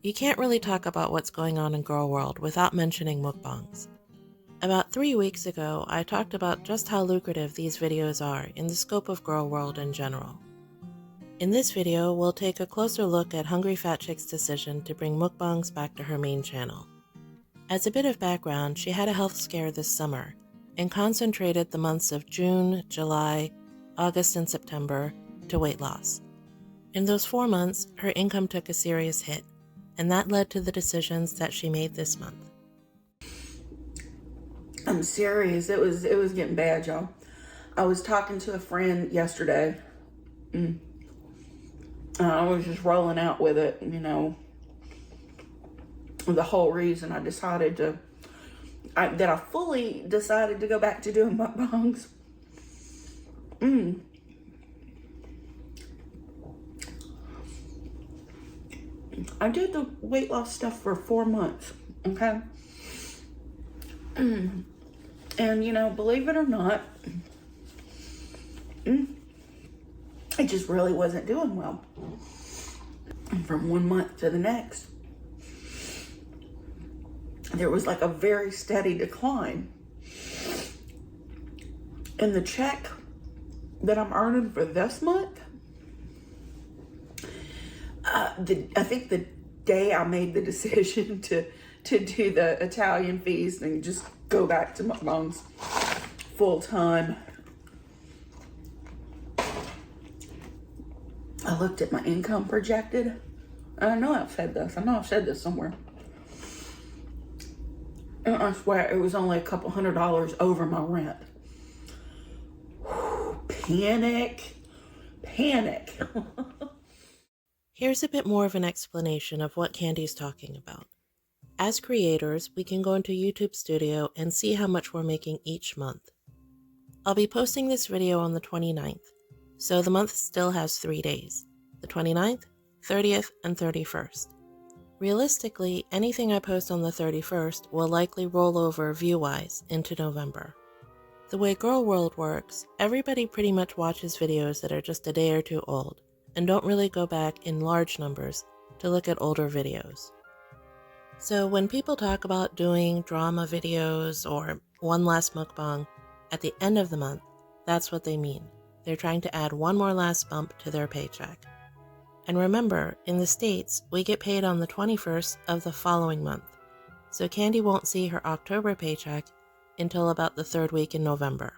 You can't really talk about what's going on in Gorl world without mentioning mukbangs. About 3 weeks ago, I talked about just how lucrative these videos are in the scope of Gorl world in general. In this video, we'll take a closer look at Hungry Fat Chick's decision to bring mukbangs back to her main channel. As a bit of background, she had a health scare this summer and concentrated the months of June, July, August, and September to weight loss. In those 4 months, her income took a serious hit, and that led to the decisions that she made this month. I'm serious. It was getting bad, y'all. I was talking to a friend yesterday. I was just rolling out with it, the whole reason I decided I fully decided to go back to doing mukbangs. I did the weight loss stuff for 4 months, okay? And, believe it or not, it just really wasn't doing well. And from 1 month to the next, there was like a very steady decline. And the check that I'm earning for this month, I think the day I made the decision to do the Italian feast and just go back to mukbangs full time, I looked at my income projected. I know I've said this. I know I've said this somewhere. And I swear it was only a couple $100 over my rent. Panic. Here's a bit more of an explanation of what Candy's talking about. As creators, we can go into YouTube Studio and see how much we're making each month. I'll be posting this video on the 29th, so the month still has 3 days, the 29th, 30th, and 31st. Realistically, anything I post on the 31st will likely roll over view-wise into November. The way Gorl World works, everybody pretty much watches videos that are just a day or two old, and don't really go back in large numbers to look at older videos. So when people talk about doing drama videos or one last mukbang at the end of the month, that's what they mean. They're trying to add one more last bump to their paycheck. And remember, in the States, we get paid on the 21st of the following month, so Candy won't see her October paycheck until about the 3rd week in November.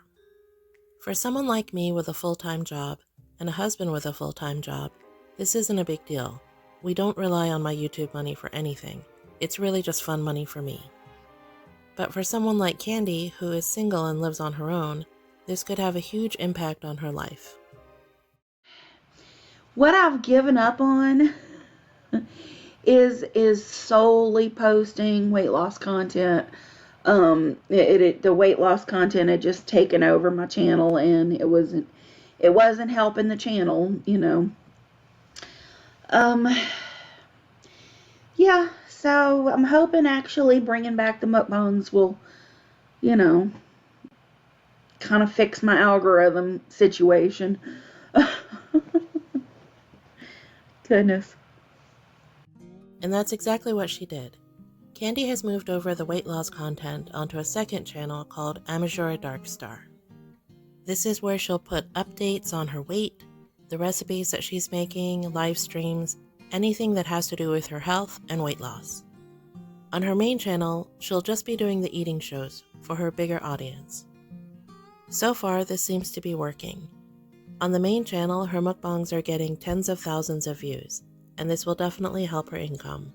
For someone like me with a full-time job and a husband with a full-time job, this isn't a big deal. We don't rely on my YouTube money for anything. It's really just fun money for me. But for someone like Candy, who is single and lives on her own, this could have a huge impact on her life. What I've given up on is solely posting weight loss content. The weight loss content had just taken over my channel, and it wasn't helping the channel, Yeah, so I'm hoping actually bringing back the mukbangs will, kind of fix my algorithm situation. Goodness. And that's exactly what she did. Candy has moved over the weight loss content onto a second channel called Amateur Dark Star. This is where she'll put updates on her weight, the recipes that she's making, live streams, anything that has to do with her health and weight loss. On her main channel, she'll just be doing the eating shows for her bigger audience. So far, this seems to be working. On the main channel, her mukbangs are getting tens of thousands of views, and this will definitely help her income.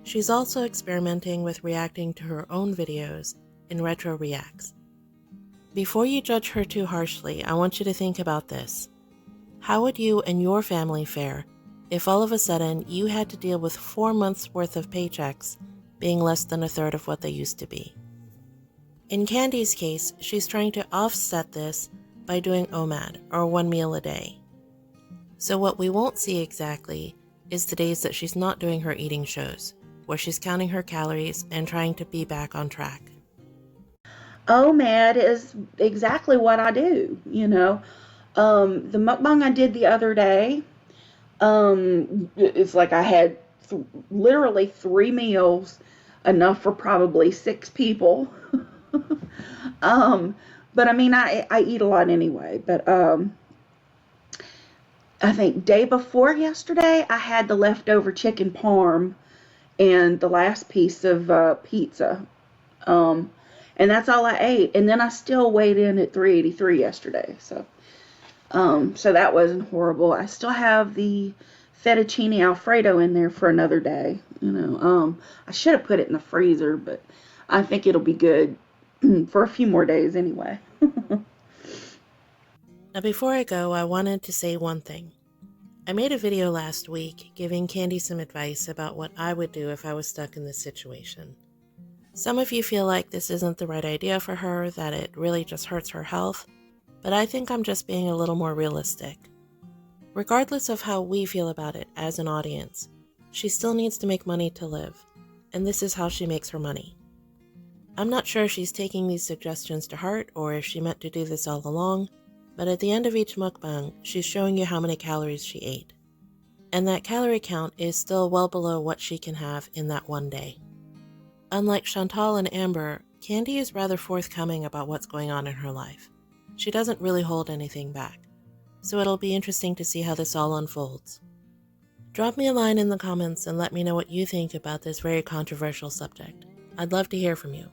She's also experimenting with reacting to her own videos in Retro Reacts. Before you judge her too harshly, I want you to think about this. How would you and your family fare if all of a sudden you had to deal with 4 months' worth of paychecks being less than a third of what they used to be? In Candy's case, she's trying to offset this by doing OMAD, or 1 meal a day. So what we won't see exactly is the days that she's not doing her eating shows, where she's counting her calories and trying to be back on track. OMAD is exactly what I do, The mukbang I did the other day, it's like I had literally 3 meals, enough for probably 6 people. um, but I mean, I eat a lot anyway. But I think day before yesterday, I had the leftover chicken parm and the last piece of pizza. Um, and that's all I ate. And then I still weighed in at 383 yesterday. So that wasn't horrible. I still have the fettuccine alfredo in there for another day. I should have put it in the freezer, but I think it'll be good for a few more days anyway. Now, before I go, I wanted to say one thing. I made a video last week giving Candy some advice about what I would do if I was stuck in this situation. Some of you feel like this isn't the right idea for her, that it really just hurts her health, but I think I'm just being a little more realistic. Regardless of how we feel about it as an audience, she still needs to make money to live, and this is how she makes her money. I'm not sure if she's taking these suggestions to heart or if she meant to do this all along, but at the end of each mukbang, she's showing you how many calories she ate. And that calorie count is still well below what she can have in that one day. Unlike Chantal and Amber, Candy is rather forthcoming about what's going on in her life. She doesn't really hold anything back, so it'll be interesting to see how this all unfolds. Drop me a line in the comments and let me know what you think about this very controversial subject. I'd love to hear from you.